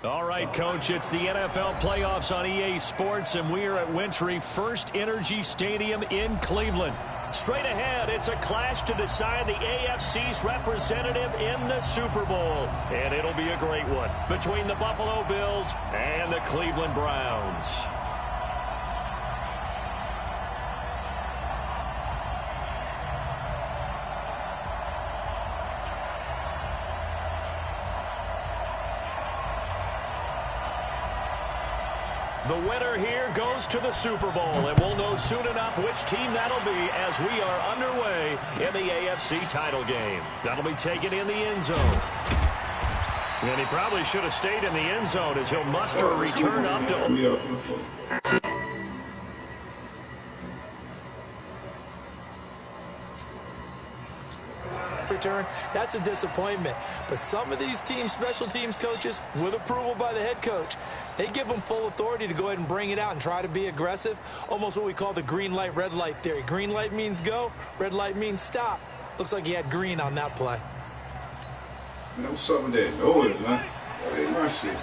All right, Coach, it's the NFL playoffs on EA Sports, and we are at Wintry First Energy Stadium in Cleveland. Straight ahead, it's a clash to decide the AFC's representative in the Super Bowl. And it'll be a great one between the Buffalo Bills and the Cleveland Browns. The winner here goes to the Super Bowl, and we'll know soon enough which team that'll be as we are underway in the AFC title game. That'll be taken in the end zone. And he probably should have stayed in the end zone as he'll muster a return up to... Return, that's a disappointment. But some of these teams, special teams coaches, with approval by the head coach, they give them full authority to go ahead and bring it out and try to be aggressive. Almost what we call the green light, red light theory. Green light means go, red light means stop. Looks like he had green on that play. Man, what's up with that noise, man? That ain't my shit.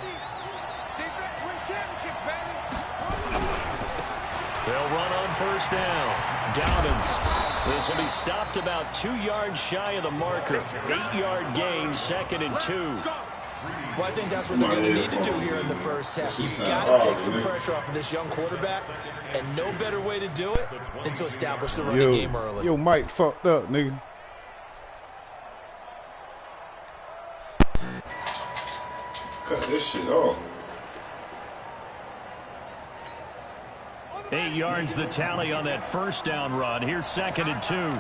They'll run on first down. Dobbins. This will be stopped about 2 yards shy of the marker. 8-yard gain, 2nd and 2. Well, I think that's what they're going to need to do here in the first half. You've got to take some pressure off of this young quarterback, and no better way to do it than to establish the running game early. Yo, Mike fucked up, nigga. Cut this shit off. 8 yards the tally on that first down run. Here's 2nd and 2. And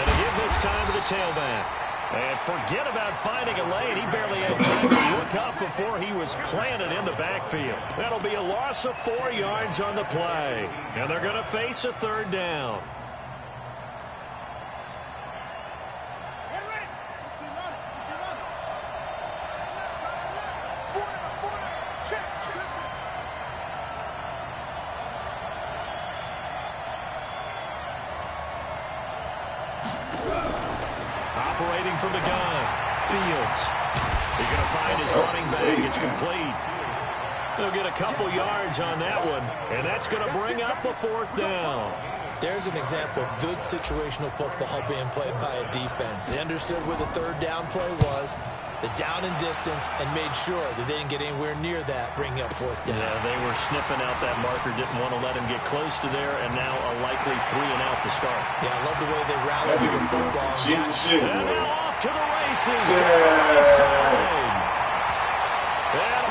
a give this time to the tailback. And forget about finding a lane. He barely had time to look up before he was planted in the backfield. That'll be a loss of 4 yards on the play. And they're going to face a third down. Operating from the gun, Fields. He's going to find his running back. It's complete. They'll get a couple yards on that one, and that's going to bring up a fourth down. There's an example of good situational football being played by a defense. They understood where the third down play was, the down and distance, and made sure that they didn't get anywhere near that, bringing up fourth down. Yeah, they were sniffing out that marker, didn't want to let him get close to there, and now a likely 3 and out to start. Yeah, I love the way they rallied to the football. And now off to the races. And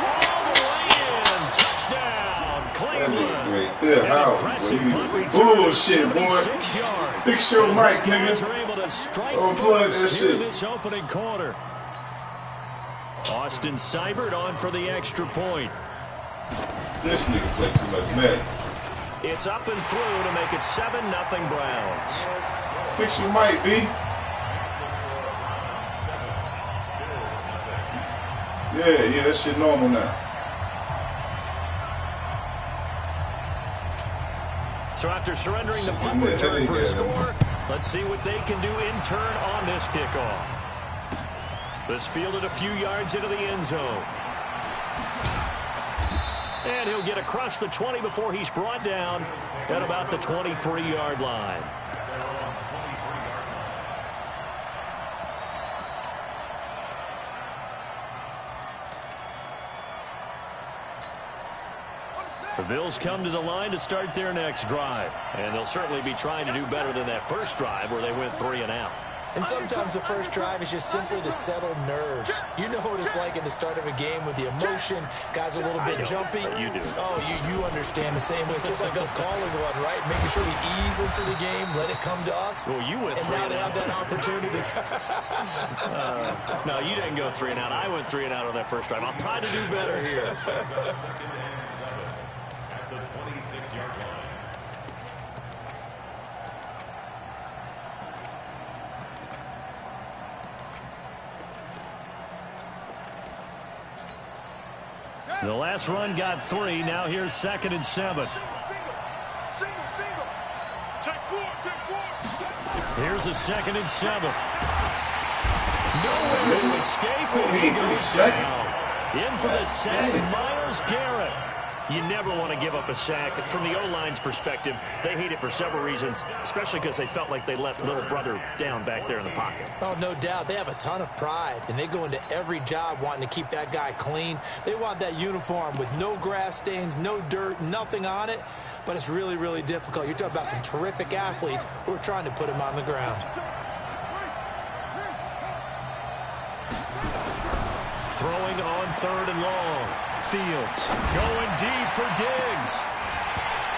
all the way in. Touchdown, Cleveland. Right there, how? Bullshit, boy. Fix your mic, nigga. Unplug that shit. This opening quarter. Austin Seibert on for the extra point. This nigga played too much Madden. It's up and through to make it 7-0 Browns. Fix your mic, B. Yeah, that shit normal now. So after surrendering the punt return for a score, let's see what they can do in turn on this kickoff. This fielded a few yards into the end zone. And he'll get across the 20 before he's brought down at about the 23-yard line. The Bills come to the line to start their next drive. And they'll certainly be trying to do better than that first drive where they went 3 and out. And sometimes the first drive is just simply to settle nerves. You know what it's like at the start of a game with the emotion. Guys a little bit jumpy. You do. Oh, you understand the same way. It's just like us calling one, right? Making sure we ease into the game, let it come to us. Well, you went 3 and now they have that opportunity. No, you didn't go 3 and out. I went 3 and out on that first drive. I'll try to do better here. At the 26-yard line. The last run got 3. Now here's 2nd and 7. Here's a 2nd and 7. Nowhere Oh, he ain't give me second. In for the sack, Myles Garrett. You never want to give up a sack. From the O-line's perspective, they hate it for several reasons, especially because they felt like they let little brother down back there in the pocket. Oh, no doubt. They have a ton of pride, and they go into every job wanting to keep that guy clean. They want that uniform with no grass stains, no dirt, nothing on it, but it's really, really difficult. You're talking about some terrific athletes who are trying to put him on the ground. Throwing on 3rd and long. Fields going deep for Diggs.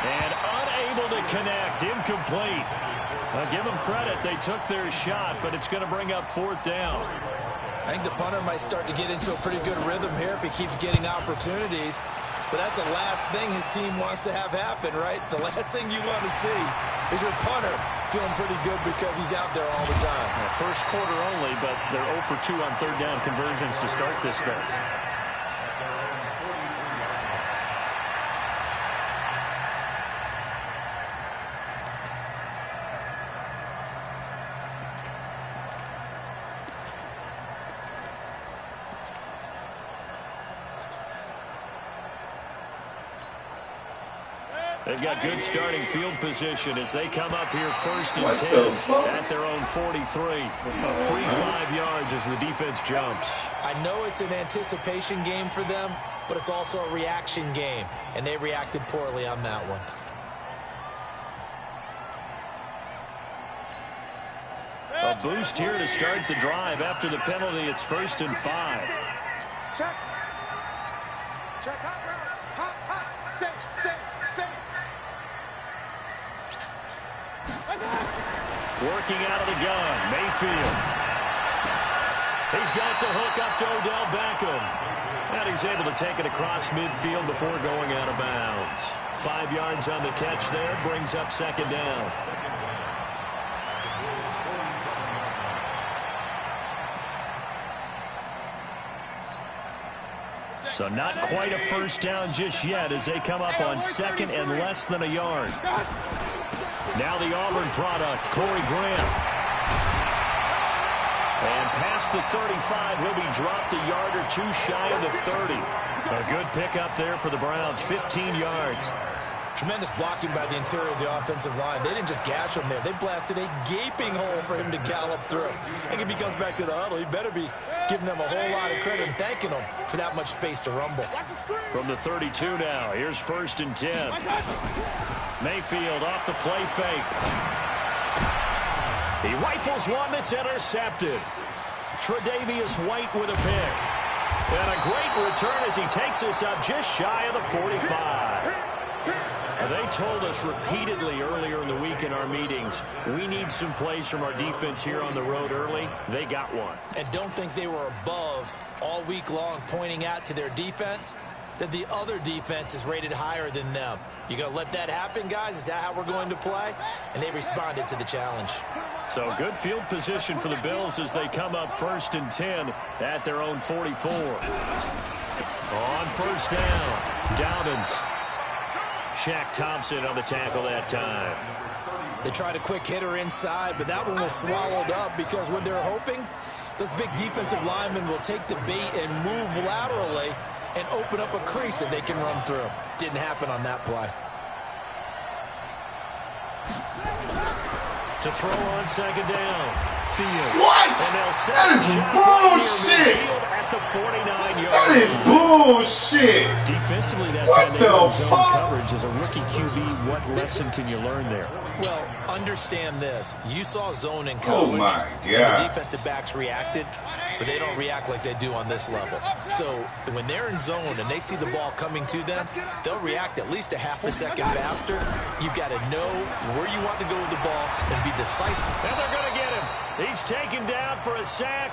And unable to connect. Incomplete. I'll give them credit. They took their shot, but it's going to bring up 4th down. I think the punter might start to get into a pretty good rhythm here if he keeps getting opportunities. But that's the last thing his team wants to have happen, right? The last thing you want to see is your punter feeling pretty good because he's out there all the time. First quarter only, but they're 0 for 2 on 3rd down conversions to start this thing. They've got good starting field position as they come up here 1st and 10 at their own 43. A free 5 yards as the defense jumps. I know it's an anticipation game for them, but it's also a reaction game, and they reacted poorly on that one. A boost here to start the drive. After the penalty, it's 1st and 5. Check. Check. Hot. Sit. Working out of the gun, Mayfield. He's got the hook up to Odell Beckham. And he's able to take it across midfield before going out of bounds. 5 yards on the catch there, brings up 2nd down. So not quite a 1st down just yet as they come up on 2nd and less than a yard. Now the Auburn product, Corey Graham. And past the 35, he'll be dropped a yard or 2 shy of the 30. A good pickup there for the Browns, 15 yards. Tremendous blocking by the interior of the offensive line. They didn't just gash him there. They blasted a gaping hole for him to gallop through. And if he comes back to the huddle, he better be giving them a whole lot of credit and thanking them for that much space to rumble. From the 32 now, here's 1st and 10. Mayfield off the play fake. He rifles one that's intercepted. Tre'Davious White with a pick. And a great return as he takes us up just shy of the 45. They told us repeatedly earlier in the week in our meetings, we need some plays from our defense here on the road early. They got one. And don't think they were above all week long pointing out to their defense that the other defense is rated higher than them. You going to let that happen, guys? Is that how we're going to play? And they responded to the challenge. So good field position for the Bills as they come up 1st and 10 at their own 44. On 1st down, Dobbins. Shaq Thompson on the tackle that time. They tried a quick hitter inside, but that one was swallowed up because what they're hoping, those big defensive linemen will take the bait and move laterally and open up a crease that they can run through. Didn't happen on that play. To throw on 2nd down. Fields. What? That is bullshit. At the 49-yard That is bullshit. Defensively, that What time they the got zone fuck? coverage as a rookie QB. What lesson can you learn there? Well, understand this. You saw zone in Oh coverage. my The God. defensive backs reacted, but they don't react like they do on this level. So when they're in zone and they see the ball coming to them, they'll react at least a half a second faster. You've got to know where you want to go with the ball and be decisive. And they're going to get him. He's taken down for a sack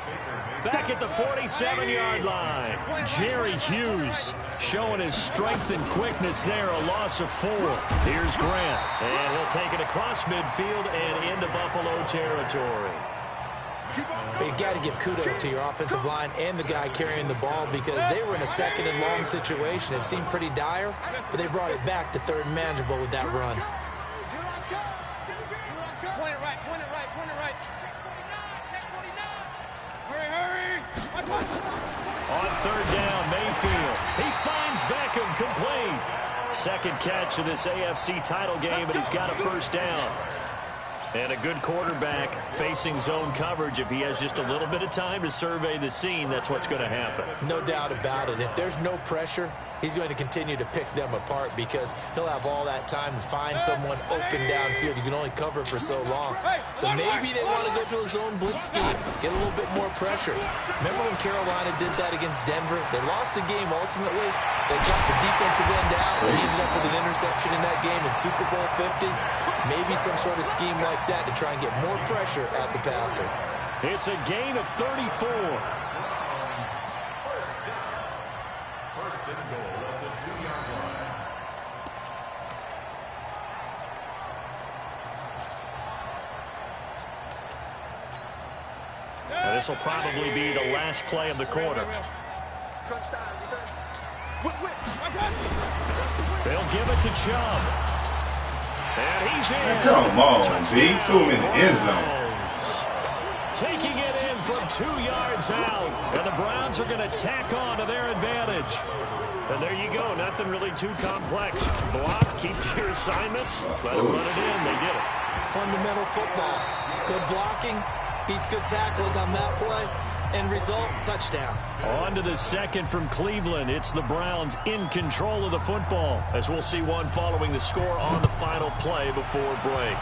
back at the 47-yard line. Jerry Hughes showing his strength and quickness there, a loss of 4. Here's Grant, and he'll take it across midfield and into Buffalo territory. You got to give kudos to your offensive line and the guy carrying the ball because they were in a 2nd and long situation. It seemed pretty dire, but they brought it back to 3rd and manageable with that run. Point it right. Hurry. On third down, Mayfield. He finds Beckham, complete. Second catch of this AFC title game, and he's got a first down. And a good quarterback facing zone coverage. If he has just a little bit of time to survey the scene, that's what's going to happen. No doubt about it. If there's no pressure, he's going to continue to pick them apart because he'll have all that time to find someone open downfield. You can only cover for so long. So maybe they want to go to a zone blitz scheme, get a little bit more pressure. Remember when Carolina did that against Denver? They lost the game ultimately. They got the defensive end out. They ended up with an interception in that game in Super Bowl 50. Maybe some sort of scheme like that to try and get more pressure at the passer. It's a gain of 34. First and goal at the 2-yard line. Now, this will probably be the last play of the quarter. They'll give it to Chubb. And he's in. Man, come on, B. Threw him in the end zone. Taking it in from 2 yards out. And the Browns are going to tack on to their advantage. And there you go. Nothing really too complex. Block, keep your assignments. Let them run it in. They did it. Fundamental football. Good blocking. Beats good tackling on that play. End result, touchdown. On to the second from Cleveland. It's the Browns in control of the football, as we'll see one following the score on the final play before break.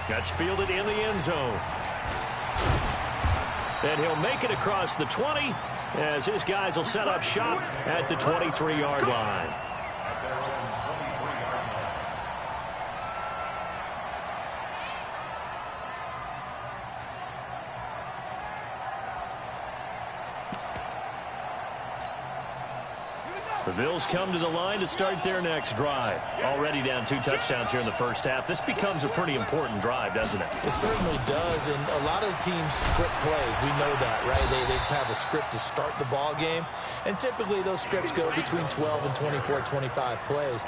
That's fielded in the end zone. And he'll make it across the 20, as his guys will set up shop at the 23-yard line. The Bills come to the line to start their next drive. Already down 2 touchdowns here in the first half. This becomes a pretty important drive, doesn't it? It certainly does, and a lot of teams script plays. We know that, right? They have a script to start the ball game, and typically those scripts go between 12 and 24, 25 plays.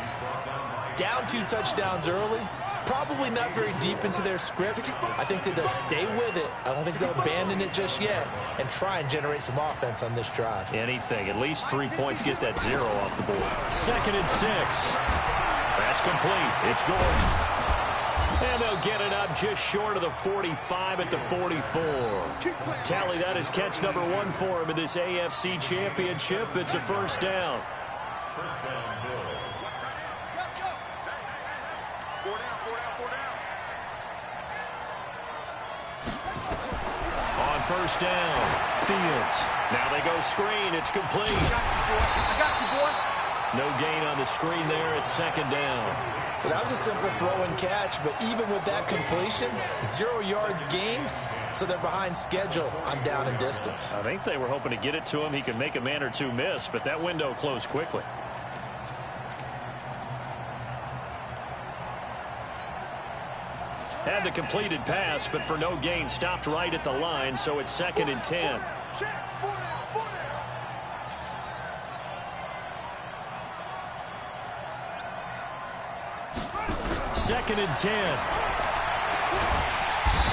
Down 2 touchdowns early, probably not very deep into their script. I think that they'll stay with it. I don't think they'll abandon it just yet and try and generate some offense on this drive. Anything. At least 3 points, get that 0 off the board. 2nd and 6. That's complete. It's Gordon. And they'll get it up just short of the 45 at the 44. Tally, that is catch number 1 for him in this AFC Championship. It's a first down. First down, Bill. On first down, Fields. Now they go screen. It's complete. I got you, boy. No gain on the screen there. It's 2nd down. Well, that was a simple throw and catch, but even with that completion, 0 yards gained, so they're behind schedule on down and distance. I think they were hoping to get it to him. He could make a man or two miss, but that window closed quickly. Had the completed pass, but for no gain, stopped right at the line, so it's 2nd and 10. Second and 10.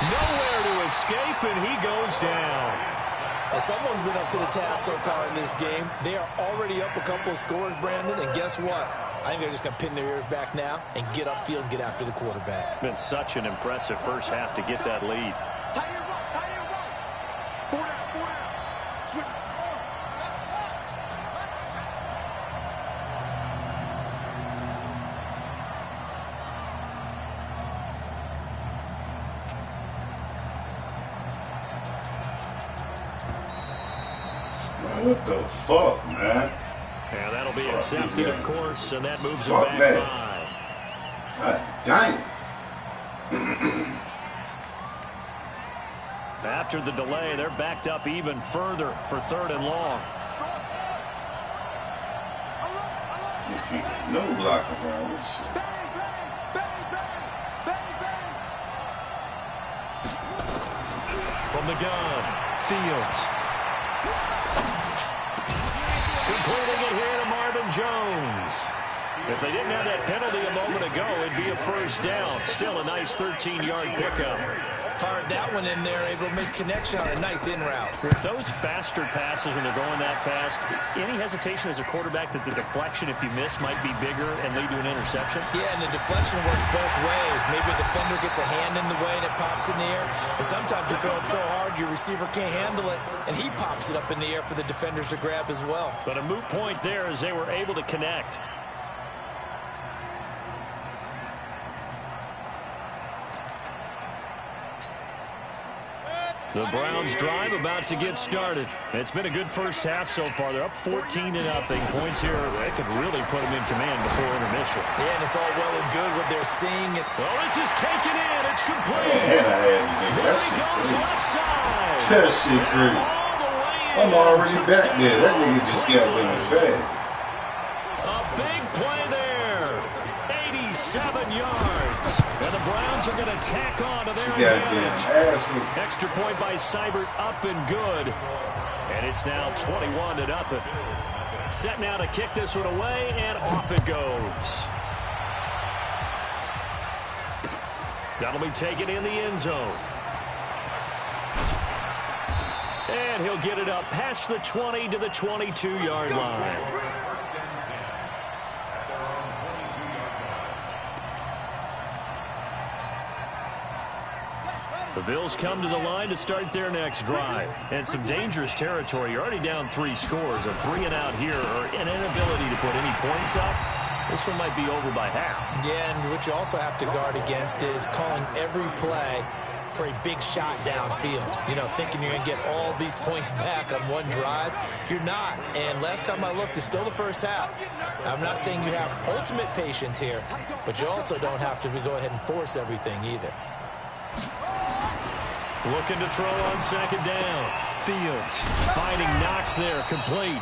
Nowhere to escape, and he goes down. Well, someone's been up to the task so far in this game. They are already up a couple of scores, Brandon, and guess what? I think they're just going to pin their ears back now and get upfield and get after the quarterback. Been such an impressive first half to get that lead. Tie your rope, tie your rope. 4 down, 4 down. Switch. Man, what the fuck, man? Yeah, that'll be Fuck accepted, these of guys. course, and that moves them Fuck back that. 5. God dang it. After the delay, they're backed up even further for 3rd and long. You can't get no block around this shit. From the gun, Fields. Completing it here to Marvin Jones. If they didn't have that penalty a moment ago, it'd be a first down. Still a nice 13-yard pickup. Fired that one in there, able to make connection on a nice in route. With those faster passes and they're going that fast, any hesitation as a quarterback that the deflection, if you miss, might be bigger and lead to an interception? Yeah, and the deflection works both ways. Maybe a defender gets a hand in the way and it pops in the air. And sometimes you throw it so hard your receiver can't handle it, and he pops it up in the air for the defenders to grab as well. But a moot point there as they were able to connect. The Browns drive about to get started. It's been a good first half so far. They're up 14-0. Points here, they could really put them in command before intermission. Yeah, and it's all well and good what they're seeing. Well, this is taken in. It's complete. Man, There he goes left side. that shit crazy. I'm already back there. That nigga just got done fast. A big play there. 87 yards. And the Browns are going to tack on to their advantage. Extra point by Seibert, up and good. And it's now 21-0. Set now to kick this one away, and off it goes. That'll be taken in the end zone. And he'll get it up past the 20 to the 22-yard line. The Bills come to the line to start their next drive. And some dangerous territory. You're already down 3 scores. A 3 and out here, or an inability to put any points up. This one might be over by half. Yeah, and what you also have to guard against is calling every play for a big shot downfield. You know, thinking you're going to get all these points back on one drive. You're not. And last time I looked, it's still the first half. I'm not saying you have ultimate patience here, but you also don't have to go ahead and force everything either. Looking to throw on second down. Fields finding Knox there, complete.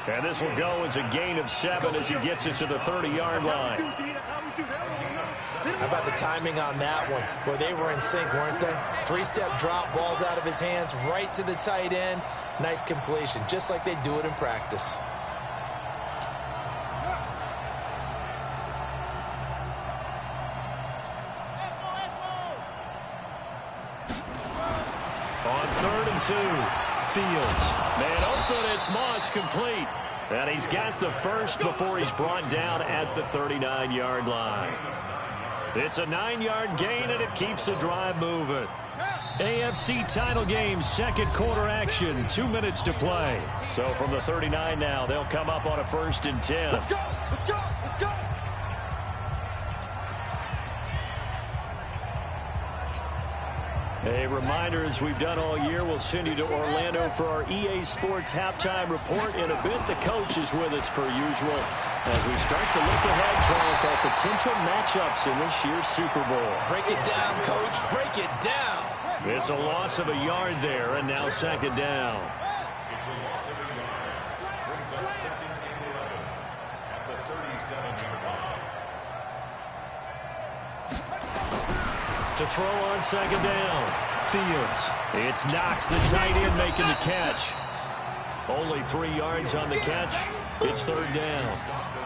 And this will go as a gain of 7 as he gets it to the 30-yard line. How about the timing on that one? Boy, they were in sync, weren't they? 3-step drop, balls out of his hands, right to the tight end. Nice completion, just like they do it in practice. On 3rd and 2, Fields. Man open, it's Moss, complete. And he's got the first before he's brought down at the 39-yard line. It's a 9-yard gain, and it keeps the drive moving. AFC title game, second quarter action, 2 minutes to play. So from the 39 now, they'll come up on a 1st and 10. Let's go! Let's go! Let's go! A reminder, as we've done all year, we'll send you to Orlando for our EA Sports halftime report. In a bit, the coach is with us per usual as we start to look ahead, Charles, at potential matchups in this year's Super Bowl. Break it down, Coach. Break it down. It's a loss of a yard there, and now second down. It's a loss of a yard. Brings up 2nd and 11 at the 37-yard line. To throw on second down, Fields. It's Knox, the tight end, making the catch. Only 3 yards on the catch. It's 3rd down.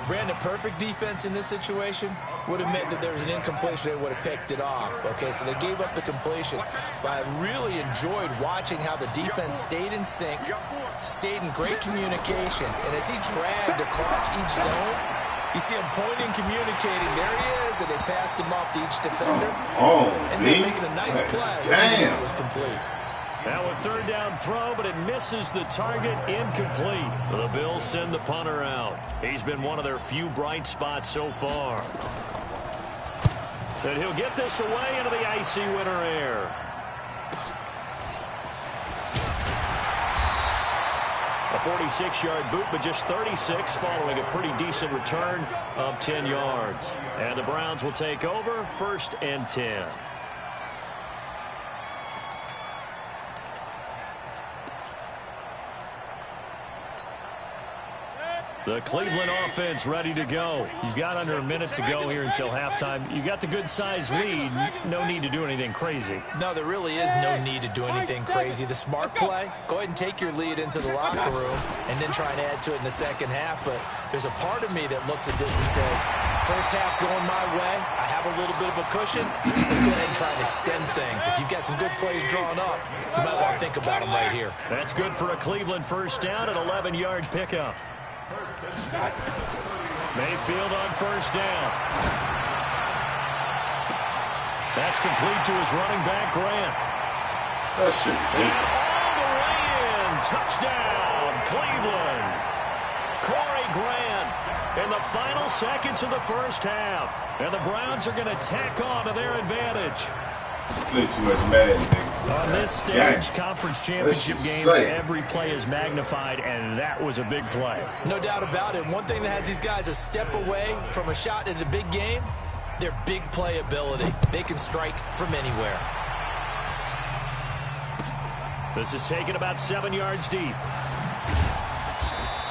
Brandon, perfect defense in this situation would have meant that there was an incompletion. They would have picked it off. Okay, so they gave up the completion. But I really enjoyed watching how the defense stayed in sync, stayed in great communication. And as he dragged across each zone, you see him pointing, communicating. There he is, and they passed him off to each defender. And they're making a nice play. Damn. It was complete. Now a 3rd down throw, but it misses the target, incomplete. The Bills send the punter out. He's been one of their few bright spots so far. And he'll get this away into the icy winter air. A 46-yard boot, but just 36 following a pretty decent return of 10 yards. And the Browns will take over, 1st and 10. The Cleveland offense ready to go. You've got under a minute to go here until halftime. You got the good-sized lead. No need to do anything crazy. No, there really is no need to do anything crazy. The smart play, go ahead and take your lead into the locker room and then try and add to it in the second half. But there's a part of me that looks at this and says, first half going my way, I have a little bit of a cushion. Let's go ahead and try and extend things. If you've got some good plays drawn up, you might want to think about them right here. That's good for a Cleveland first down, an 11-yard pickup. Mayfield on first down. That's complete to his running back, Grant. That shit and all the way in. Touchdown, Cleveland. Corey Grant in the final seconds of the first half. And the Browns are going to tack on to their advantage. Play too much Madden, nigga. On this stage, conference championship game, every play is magnified, and that was a big play. No doubt about it. One thing that has these guys a step away from a shot at a big game, their big play ability. They can strike from anywhere. This is taken about 7 yards deep.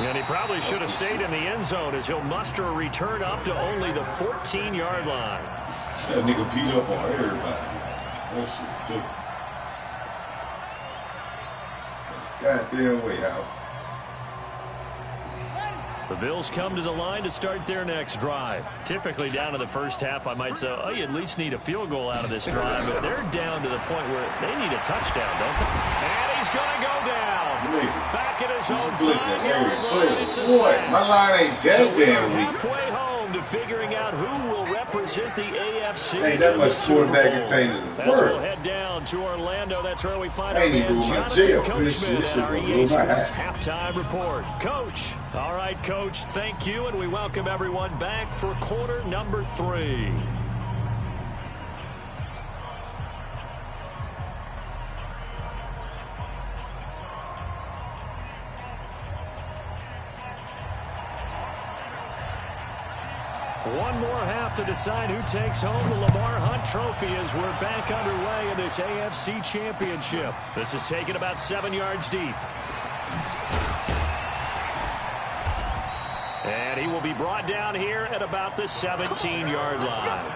And he probably should have stayed in the end zone as he'll muster a return up to only the 14-yard line. That nigga beat up on everybody. That shit good. Goddamn way out. The Bills come to the line to start their next drive. Typically down to the first half, I might say, oh, you at least need a field goal out of this drive. But they're down to the point where they need a touchdown, don't they? And he's going to go down. Back at his own 5-yard line. It's a sack. My line ain't that damn weak. Halfway home to figuring out who will represent the AFC. Ain't that much quarterback entertainment in the world. world. We'll head down to Orlando. That's where we find I ain't even doing my jail for this shit. This shit gonna blow my hat. Halftime report. Coach. All right, Coach, thank you, and we welcome everyone back for quarter number 3. One more half to decide who takes home the Lamar Hunt Trophy as we're back underway in this AFC Championship. This is taken about 7 yards deep. And he will be brought down here at about the 17-yard line.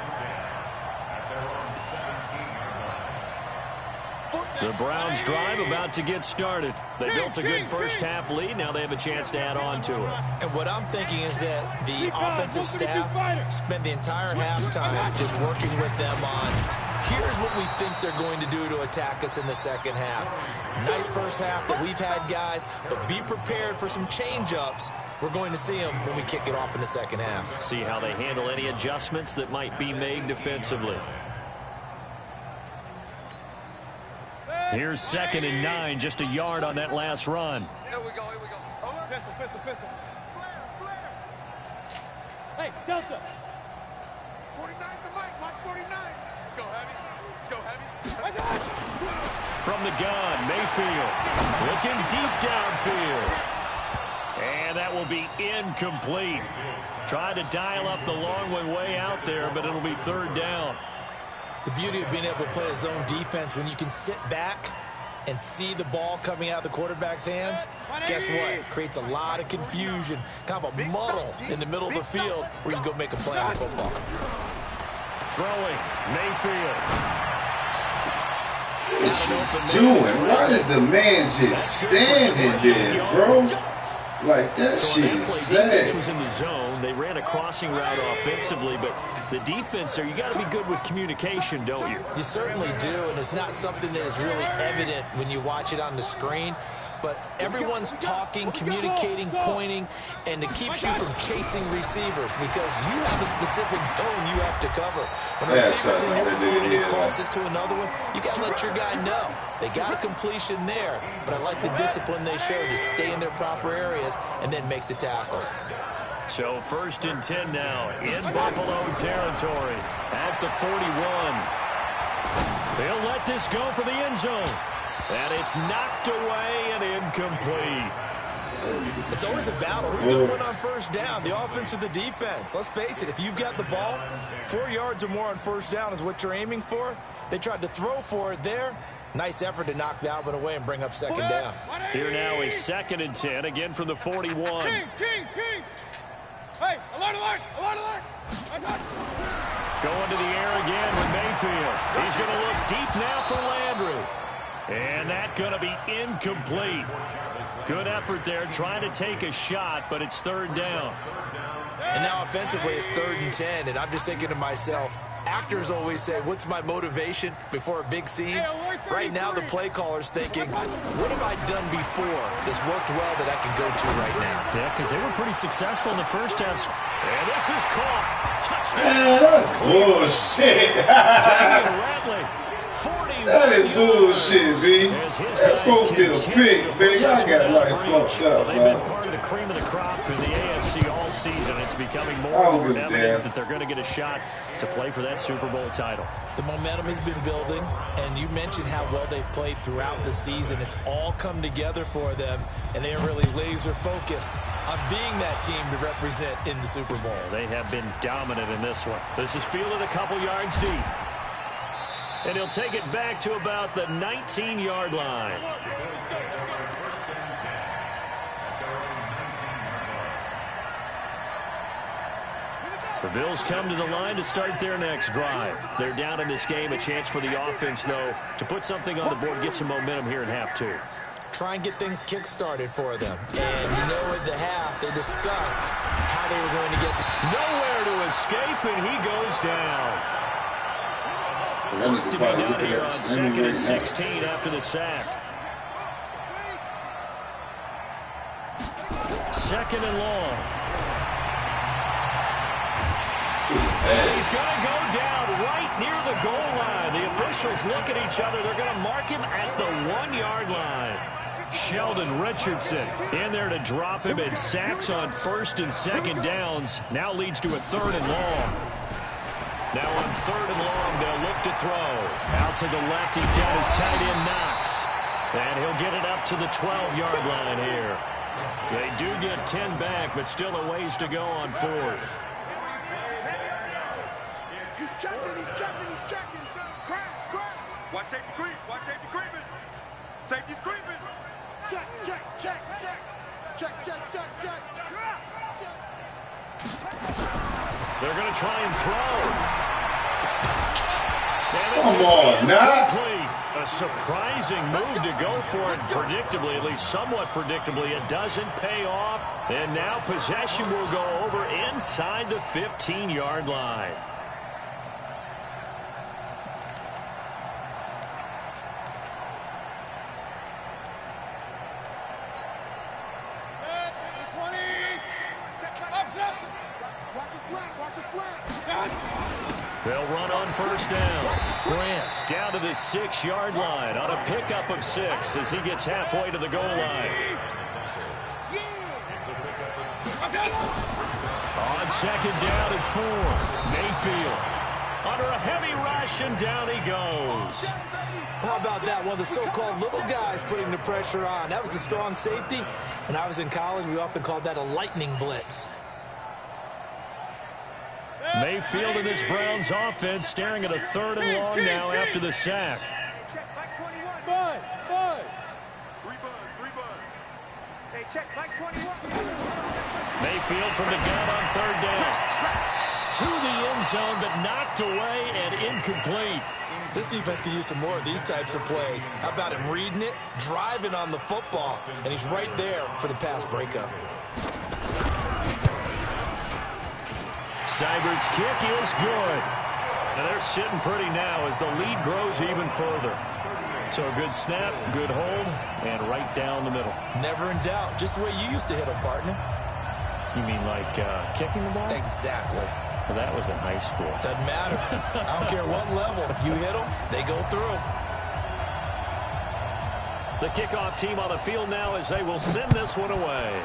The Browns drive about to get started. They built a good first half lead. Now they have a chance to add on to it. And what I'm thinking is that the offensive staff spent the entire halftime just working with them on, here's what we think they're going to do to attack us in the second half. Nice first half that we've had, guys, but be prepared for some change-ups. We're going to see them when we kick it off in the second half. See how they handle any adjustments that might be made defensively. Here's 2nd and 9, just a yard on that last run. Here we go, here we go. Pistol. Hey, Delta. 49 the mic, Mark 49. Let's go heavy. From the gun, Mayfield looking deep downfield. And that will be incomplete. Trying to dial up the long one way out there, but it'll be 3rd down. The beauty of being able to play a zone defense when you can sit back and see the ball coming out of the quarterback's hands, guess what? It creates a lot of confusion, kind of a muddle in the middle of the field where you can go make a play on the football. Throwing, Mayfield. What you doing? Why does the man just standing there, bro? Like, that shit is sad. Defense was in the zone. They ran a crossing route offensively, but the defense there, you got to be good with communication, don't you? You certainly do, and it's not something that is really evident when you watch it on the screen. But everyone's talking, communicating, pointing, and it keeps you from chasing receivers because you have a specific zone you have to cover. When the receiver's in your zone and he crosses to another one, you got to let your guy know. They got a completion there, but I like the discipline they showed to stay in their proper areas and then make the tackle. So 1st and 10 now in Buffalo territory at the 41. They'll let this go for the end zone. And it's knocked away and incomplete. It's always a battle. Who's going to win on first down, the offense or the defense? Let's face it, if you've got the ball, 4 yards or more on first down is what you're aiming for. They tried to throw for it there. Nice effort to knock that one away and bring up second down. Here now is 2nd and 10, again from the 41. Hey, alert, alert, alert, alert. Going to the air again with Mayfield. He's going to look deep now for Landry. And that's going to be incomplete. Good effort there, trying to take a shot, but it's 3rd down. And now offensively it's 3rd and 10, and I'm just thinking to myself, actors always say, what's my motivation before a big scene? Right now the play caller's thinking, what have I done before that's worked well that I can go to right now? Yeah, because they were pretty successful in the first half. And this is caught. Touchdown. Man, that's bullshit. That is bullshit, B. That's supposed to be a pick, man. Y'all got it like fucked up, They've been part of the cream of the crop in the AFC all season. It's becoming more and more evident that they're going to get a shot to play for that Super Bowl title. The momentum has been building, and you mentioned how well they've played throughout the season. It's all come together for them, and they are really laser focused on being that team to represent in the Super Bowl. They have been dominant in this one. This is fielded a couple yards deep. And he'll take it back to about the 19-yard line. The Bills come to the line to start their next drive. They're down in this game. A chance for the offense, though, to put something on the board, get some momentum here in half 2. Try and get things kick-started for them. And you know at the half, they discussed how they were going to get nowhere to escape, and he goes down. Work to be done here on 2nd and 16 after the sack. 2nd and long. He's going to go down right near the goal line. The officials look at each other. They're going to mark him at the 1-yard line. Sheldon Richardson in there to drop him, and sacks on 1st and 2nd downs. Now leads to a 3rd and long. Now on 3rd and long, they'll look to throw. Out to the left, he's got his tight end Knox. And he'll get it up to the 12-yard line here. They do get 10 back, but still a ways to go on 4th. He's checking, he's checking, he's checking. Crash, crash. Watch safety creep, watch safety creeping. Safety's creeping. Check, check, check, check. Check, check, check, check. Check. They're going to try and throw. Come on, Knox. A surprising move to go for it predictably, at least somewhat predictably. It doesn't pay off. And now possession will go over inside the 15-yard line. They'll run on 1st down. Grant down to the 6-yard line on a pickup of 6 as he gets halfway to the goal line. On 2nd down and 4. Mayfield under a heavy rush, and down he goes. How about that? One of the so-called little guys putting the pressure on. That was the strong safety. When I was in college, we often called that a lightning blitz. Mayfield in this Browns offense staring at a 3rd and long now after the sack. Check back 21. Bud, bud. 3 bud. Hey, check back 21. Mayfield from the gun on 3rd down. To the end zone, but knocked away and incomplete. This defense could use some more of these types of plays. How about him reading it, driving on the football, and he's right there for the pass breakup. Seibert's kick is good. And they're sitting pretty now as the lead grows even further. So a good snap, good hold, and right down the middle. Never in doubt. Just the way you used to hit them, partner. You mean like kicking the ball? Exactly. Well, that was in high school. Doesn't matter. I don't care what level. You hit them, they go through. The kickoff team on the field now as they will send this one away.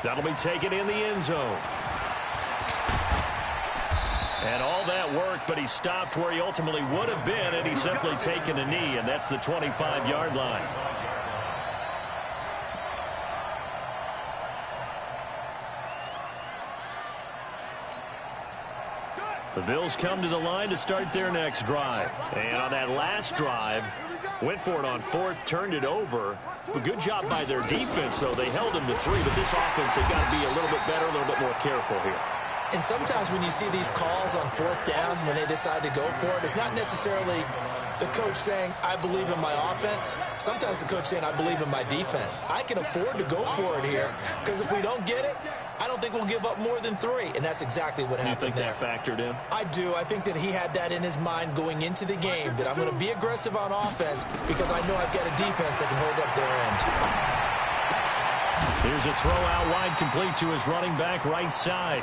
That'll be taken in the end zone. And all that work, but he stopped where he ultimately would have been, and he's simply taken a knee, and that's the 25-yard line. The Bills come to the line to start their next drive. And on that last drive, went for it on fourth, turned it over. But good job by their defense, though. They held them to 3, but this offense, they've got to be a little bit better, a little bit more careful here. And sometimes when you see these calls on fourth down, when they decide to go for it, it's not necessarily the coach saying, I believe in my offense. Sometimes the coach saying, I believe in my defense. I can afford to go for it here, because if we don't get it, I don't think we'll give up more than 3. And that's exactly what happened there. You think that factored in? I do. I think that he had that in his mind going into the game, that I'm going to be aggressive on offense because I know I've got a defense that can hold up their end. Here's a throw out wide, complete to his running back right side.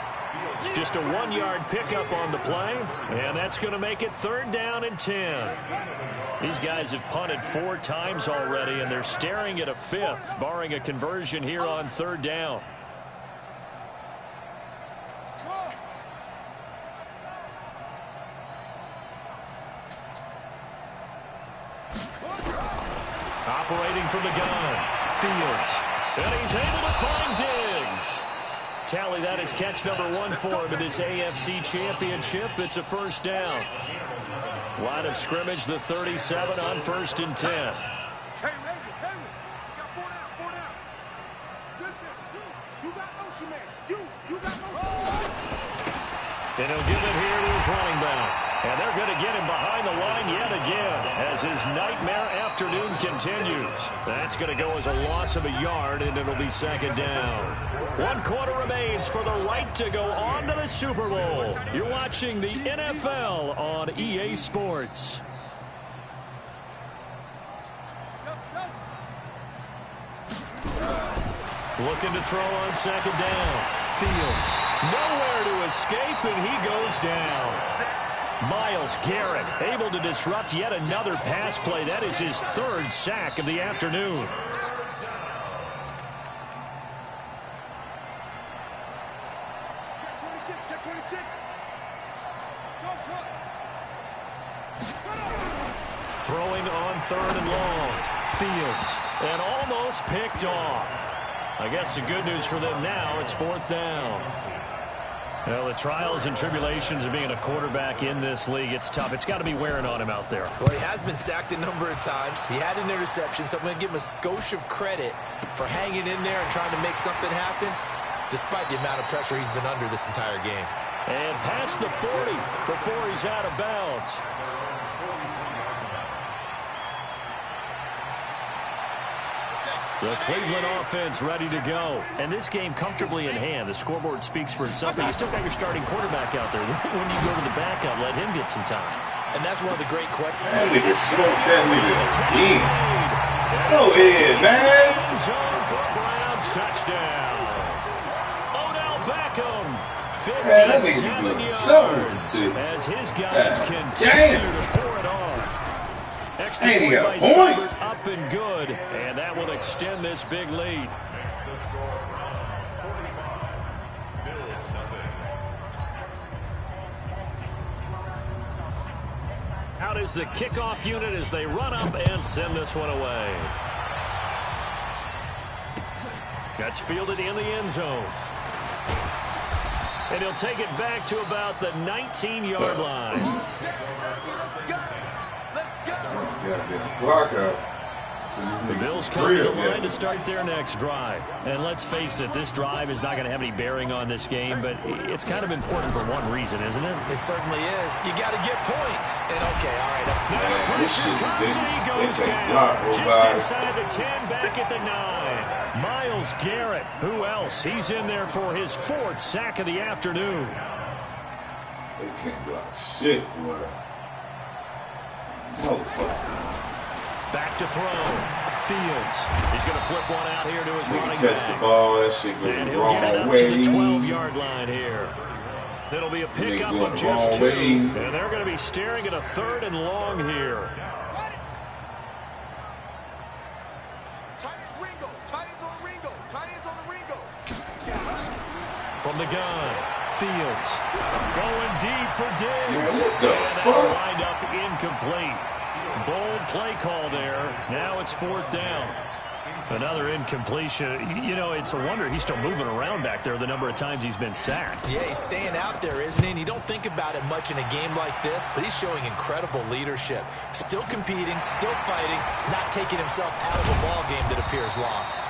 Just a 1-yard pickup on the play, and that's going to make it 3rd down and 10. These guys have punted 4 times already, and they're staring at a 5th, barring a conversion here on 3rd down. Operating from the gun, Fields, and he's able to find Diggs. Tally, that is catch number 1 for him in this AFC Championship. It's a 1st down. Line of scrimmage, the 37 on 1st and 10. Hey, Ravy, you got 4 down. You got motion, man. You got motion. And he'll give it here to his running back. And they're going to get him behind the line yet again as his nightmare afternoon continues. That's going to go as a loss of a yard, and it'll be 2nd down. 1 quarter remains for the right to go on to the Super Bowl. You're watching the NFL on EA Sports. Looking to throw on 2nd down. Fields nowhere to escape, and he goes down. Myles Garrett able to disrupt yet another pass play. That is his 3rd sack of the afternoon. Check 26. Throwing on 3rd and long. Fields, and almost picked off. I guess the good news for them now, it's 4th down. Well, the trials and tribulations of being a quarterback in this league, it's tough. It's got to be wearing on him out there. Well, he has been sacked a number of times. He had an interception, so I'm going to give him a skosh of credit for hanging in there and trying to make something happen, despite the amount of pressure he's been under this entire game. And past the 40 before he's out of bounds. The Cleveland offense ready to go. And this game comfortably in hand. The scoreboard speaks for itself, but you still got your starting quarterback out there. When you go to the backup, let him get some time. And that's one of the great questions. That nigga smoked that nigga again. Go ahead, man. Zone for Browns touchdown. Odell Beckham, 57 yards as his guys continue to pour it on. Extra point by Seibert, up and good, and that will extend this big lead. Out is the kickoff unit as they run up and send this one away. That's fielded in the end zone. And he'll take it back to about the 19-yard line. The Bills come to the line to start their next drive. And let's face it, this drive is not going to have any bearing on this game, but it's kind of important for one reason, isn't it? It certainly is. You got to get points. And okay, all right. Now the pressure comes and he goes down. Just inside the 10, back at the 9. Myles Garrett, who else? He's in there for his 4th sack of the afternoon. They can't block shit, boy. Motherfucker. Back to throw. Fields. He's going to flip one out here to his running back. Catch the ball. That shit goes the wrong way. To the 12-yard line here. It'll be a pickup of just 2. And they're going to be staring at a 3rd and long here. From the gun, Fields going deep for Diggs. Man, what the fuck? Lined up incomplete. Bold play call there. Now it's 4th down. Another incompletion. You know, it's a wonder he's still moving around back there the number of times he's been sacked. Yeah, he's staying out there, isn't he? And you don't think about it much in a game like this, but he's showing incredible leadership. Still competing, still fighting, not taking himself out of a ball game that appears lost.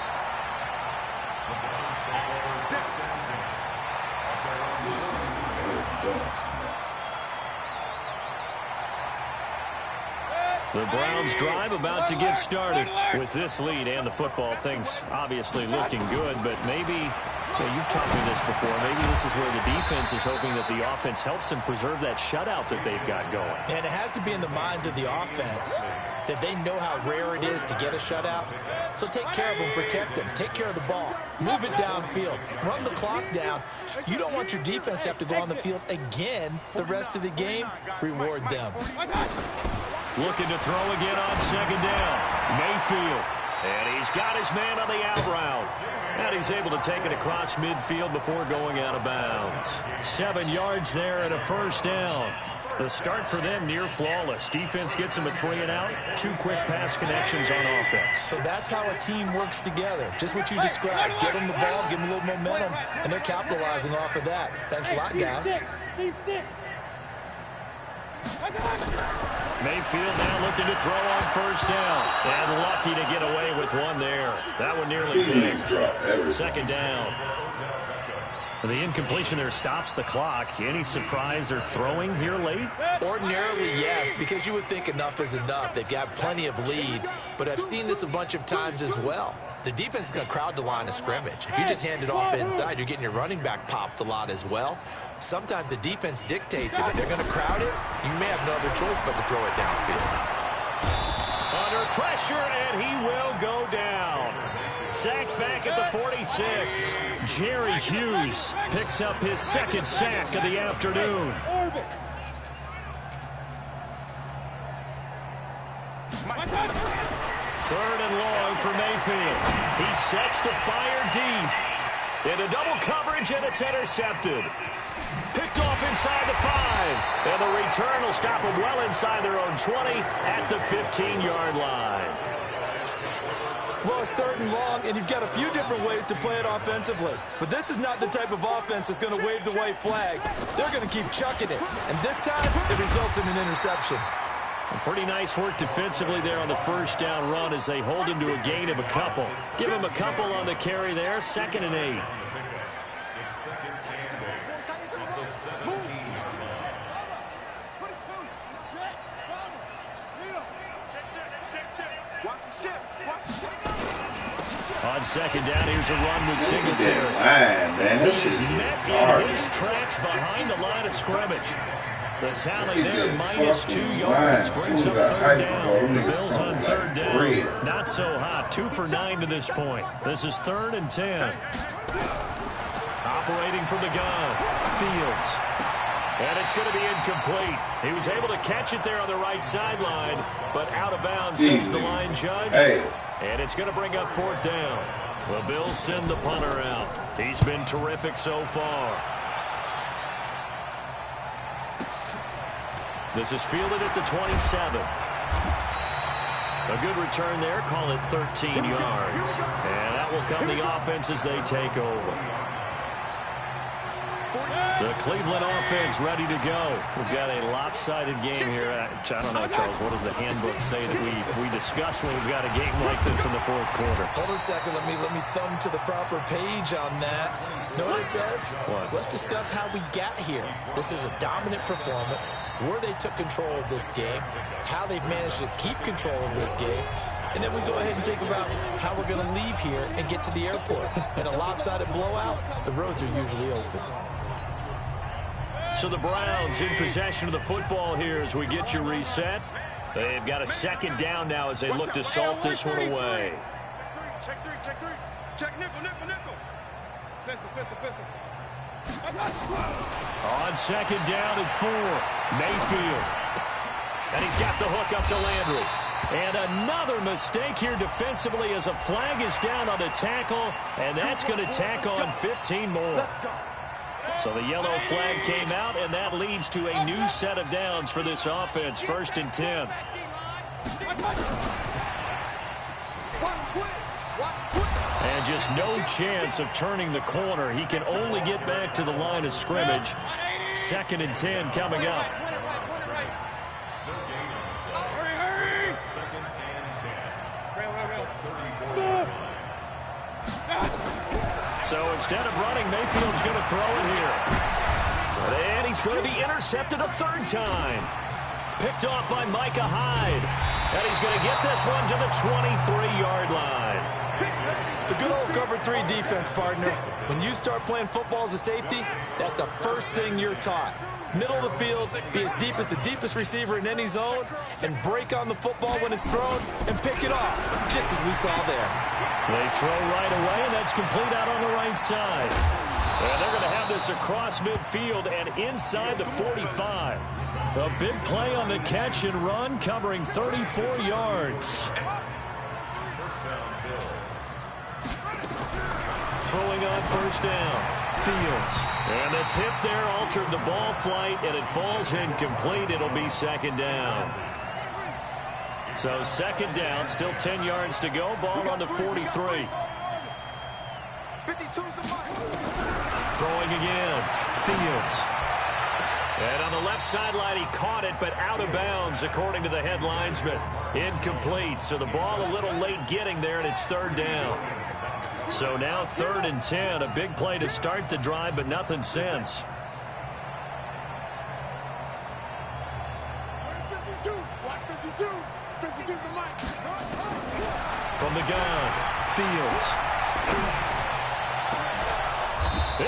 The Browns drive about to get started with this lead and the football. Things obviously looking good, but maybe, you've taught me this before, maybe this is where the defense is hoping that the offense helps them preserve that shutout that they've got going. And it has to be in the minds of the offense that they know how rare it is to get a shutout. So take care of them, protect them, take care of the ball, move it downfield, run the clock down. You don't want your defense to have to go on the field again the rest of the game. Reward them. Looking to throw again on second down. Mayfield. And he's got his man on the out route. And he's able to take it across midfield before going out of bounds. 7 yards there and a first down. The start for them near flawless. Defense gets them a 3-and-out. 2 quick pass connections on offense. So that's how a team works together. Just what you described. Get them the ball, give them a little momentum, and they're capitalizing off of that. Thanks a lot, guys. Mayfield now looking to throw on first down. And lucky to get away with one there. That one nearly picked. Second down. The incompletion there stops the clock. Any surprise they're throwing here late? Ordinarily, yes, because you would think enough is enough. They've got plenty of lead, but I've seen this a bunch of times as well. The defense is going to crowd the line of scrimmage. If you just hand it off inside, you're getting your running back popped a lot as well. Sometimes the defense dictates it. If they're going to crowd it, you may have no other choice but to throw it downfield. Under pressure, and he will go down. Sacked back at the 46. Jerry Hughes picks up his second sack of the afternoon. Third and long for Mayfield. He sets to fire deep. Into double coverage, and it's intercepted. Picked off inside the 5. And the return will stop them well inside their own 20 at the 15-yard line. Well, it's third and long, and you've got a few different ways to play it offensively. But this is not the type of offense that's going to wave the white flag. They're going to keep chucking it. And this time, it results in an interception. Pretty nice work defensively there on the first down run as they hold him to a gain of a couple. Give him a couple on the carry there, 2nd and 8. On second down, here's a run with Singletary. Man, this shit is met in his tracks behind the line of scrimmage. The tally there, minus 2 yards, brings up third down. The Bills on third down. Not so hot. 2 for 9 to this point. This is 3rd and 10. Operating from the gun, Fields. And it's going to be incomplete. He was able to catch it there on the right sideline, but out of bounds says the line judge. And it's going to bring up 4th down. The Bills send the punter out. He's been terrific so far. This is fielded at the 27. A good return there. Call it 13 yards. And that will come the offense as they take over. The Cleveland offense ready to go. We've got a lopsided game here. I don't know, Charles, what does the handbook say that we discuss when we've got a game like this in the 4th quarter? Hold on a second. Let me thumb to the proper page on that. Know what it says? What? Let's discuss how we got here. This is a dominant performance, where they took control of this game, how they've managed to keep control of this game, and then we go ahead and think about how we're going to leave here and get to the airport. In a lopsided blowout, the roads are usually open. So the Browns in possession of the football here as we get you reset. They've got a second down now as they look to salt this one away. Check three. Check nickel. Pistol. On second down and 4, Mayfield. And he's got the hook up to Landry. And another mistake here defensively as a flag is down on the tackle, and that's going to tack on 15 more. So the yellow flag came out, and that leads to a new set of downs for this offense. 1st and 10. And just no chance of turning the corner. He can only get back to the line of scrimmage. 2nd and 10 coming up. So instead of running, Mayfield's going to throw it here. And he's going to be intercepted a 3rd time. Picked off by Micah Hyde. And he's going to get this one to the 23-yard line. The good old cover 3 defense, partner. When you start playing football as a safety, that's the first thing you're taught. Middle of the field, be as deep as the deepest receiver in any zone, and break on the football when it's thrown and pick it off, just as we saw there. They throw right away, and that's complete out on the right side. And they're going to have this across midfield and inside the 45. A big play on the catch and run, covering 34 yards. Throwing on 1st down. Fields. And the tip there altered the ball flight, and it falls incomplete. It'll be 2nd down. So 2nd down, still 10 yards to go. Ball on the 43. Throwing again. Fields. And on the left sideline, he caught it, but out of bounds, according to the head linesman. Incomplete. So the ball a little late getting there, and it's 3rd down. So now 3rd and 10. A big play to start the drive, but nothing since. 52. 52's the mic. From the gun, Fields.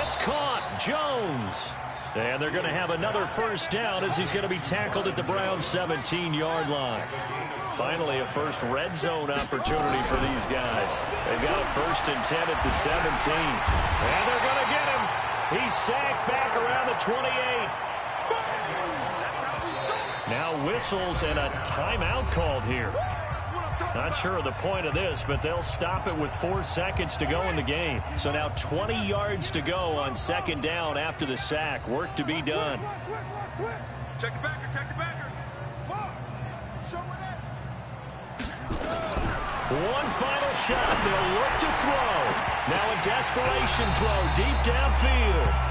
It's caught. Jones. And they're going to have another 1st down as he's going to be tackled at the Browns' 17-yard line. Finally, a first red zone opportunity for these guys. They've got a 1st and 10 at the 17. And they're going to get him. He's sacked back around the 28. Now whistles and a timeout called here. Not sure of the point of this, but they'll stop it with 4 seconds to go in the game. So now 20 yards to go on 2nd down after the sack. Work to be done. Check the backer, check the backer. One final shot. They'll look to throw. Now a desperation throw deep downfield.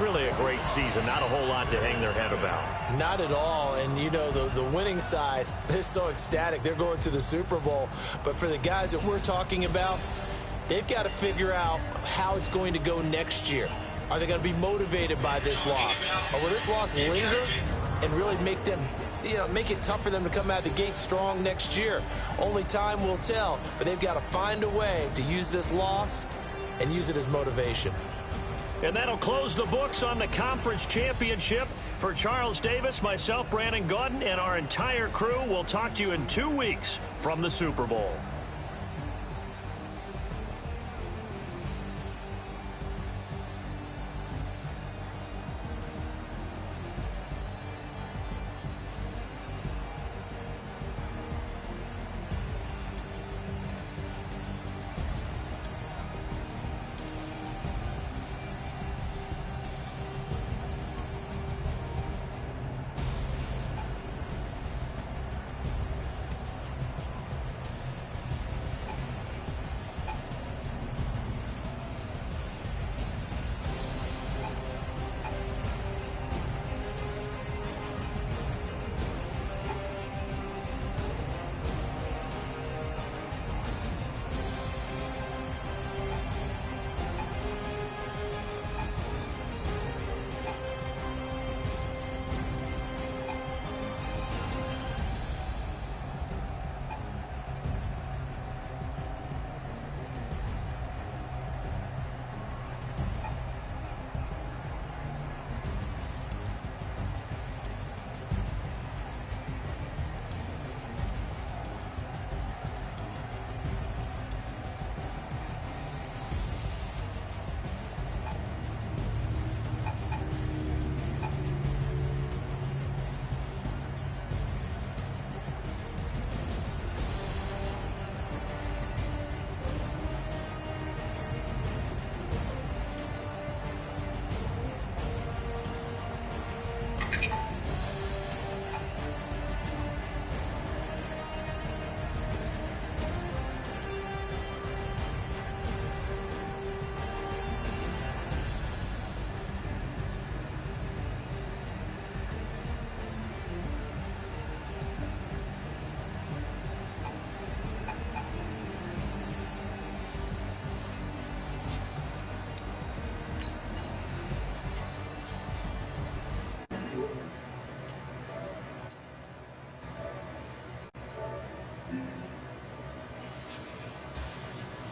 Really a great season. Not a whole lot to hang their head about. Not at all. And, you know, the winning side, they're so ecstatic. They're going to the Super Bowl. But for the guys that we're talking about, they've got to figure out how it's going to go next year. Are they going to be motivated by this loss? Or will this loss linger and really make them, make it tough for them to come out of the gate strong next year? Only time will tell. But they've got to find a way to use this loss and use it as motivation. And that'll close the books on the conference championship. For Charles Davis, myself, Brandon Gaudin, and our entire crew, we'll talk to you in 2 weeks from the Super Bowl.